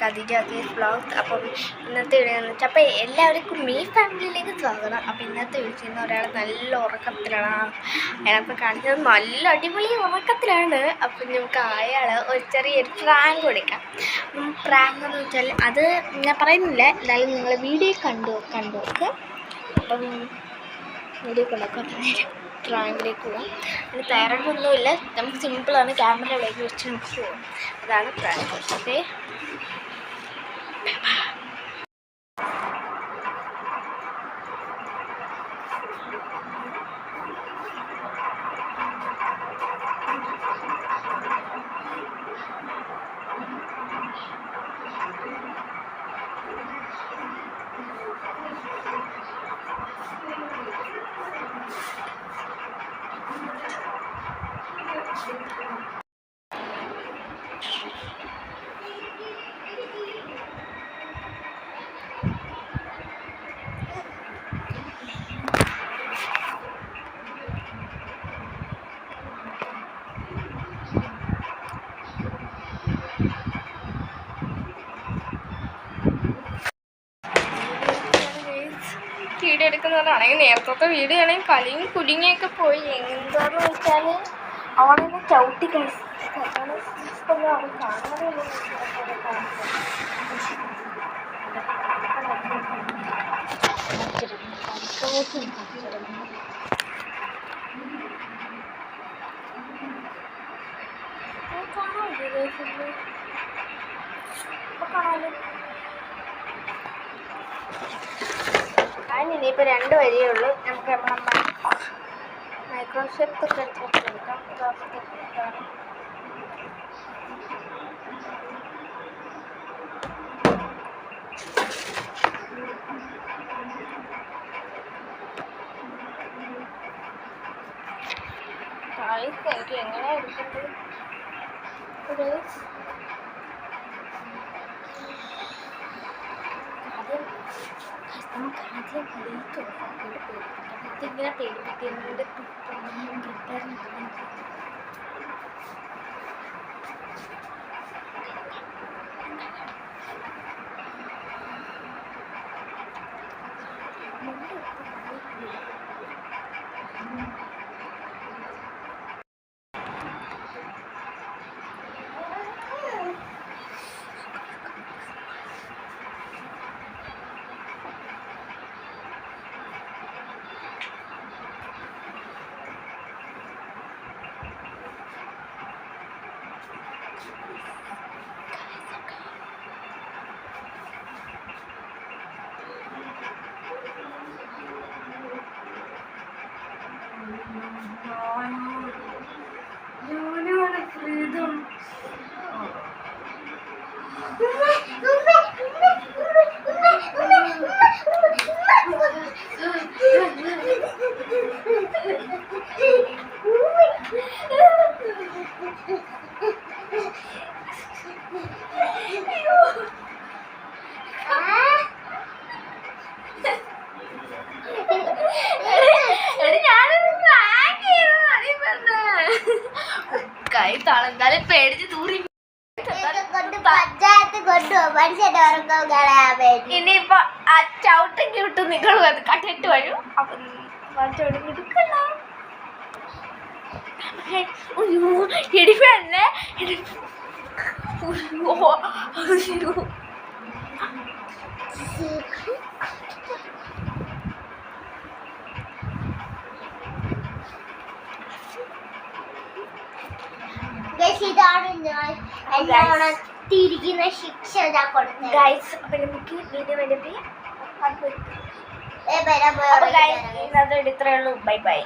Khadija Azeez vlogs. അപ്പം ഇന്നത്തെ video എന്ന് വെച്ചാൽ അപ്പോൾ എല്ലാവർക്കും മീ ഫാമിലിയിലേക്ക് സ്വാഗതം. അപ്പോൾ ഇന്നത്തെ വീഡിയോ ഒരാൾ നല്ല ഉറക്കത്തിലാണ്. അയാളപ്പോൾ കാണിച്ചത് നല്ല അടിപൊളി ഉറക്കത്തിലാണ്. അപ്പം നമുക്ക് അയാൾ ഒരു ചെറിയൊരു പ്രാങ്ക് കൊടുക്കാം. പ്രാങ്ക് എന്ന് വെച്ചാൽ അത് ഞാൻ പറയുന്നില്ല, എന്നാലും നിങ്ങൾ വീഡിയോ കണ്ടു നോക്ക്. അപ്പം വീഡിയോ കൊണ്ടൊക്കെ പ്രാങ്കിലേക്ക് പോകാം. അതിന് തയ്യാറെടുപ്പൊന്നുമില്ല, നമുക്ക് സിമ്പിളാണ്. ക്യാമറയിലേക്ക് വെച്ച് നമുക്ക് പോകാം. അതാണ് പ്രാങ്ക്. ഓക്കെ, വീഡിയോ എടുക്കുന്നതാണെങ്കിൽ നേരത്തെ വീഡിയോ ആണെങ്കിൽ കളിയും കുടുങ്ങിയൊക്കെ പോയി. എന്താണെന്ന് വെച്ചാൽ അവളെ ചവിട്ടി കഴിച്ചു. അതിനിപ്പോൾ 2 വരിയേ ഉള്ളൂ. നമുക്ക് നമ്മളെ മൈക്രോസോഫ്റ്റ് ഒക്കെ എടുക്കാം. എനിക്ക് എങ്ങനെയാണ് എടുക്കേണ്ടത്? നമുക്ക് ആദ്യം ഇതിങ്ങനെ പേടിപ്പിക്കുന്നുണ്ട്. ഞാനാണ് ഫ്രീഡം. എന്തായാലും പേടിച്ച് ദൂരി ഇനിയിപ്പൊ ആ ചവിട്ടൊക്കെ വിട്ടു നിങ്ങൾ കട്ടിട്ട് വരും. അപ്പൊ എടുക്കല്ലോ. ഇടിപ്പല്ലേ ഇതാണ് തിരിക്കുന്ന ശിക്ഷ കൊടുക്കുന്നത്. ഇത്രയേ ഉള്ളൂ. Bye bye.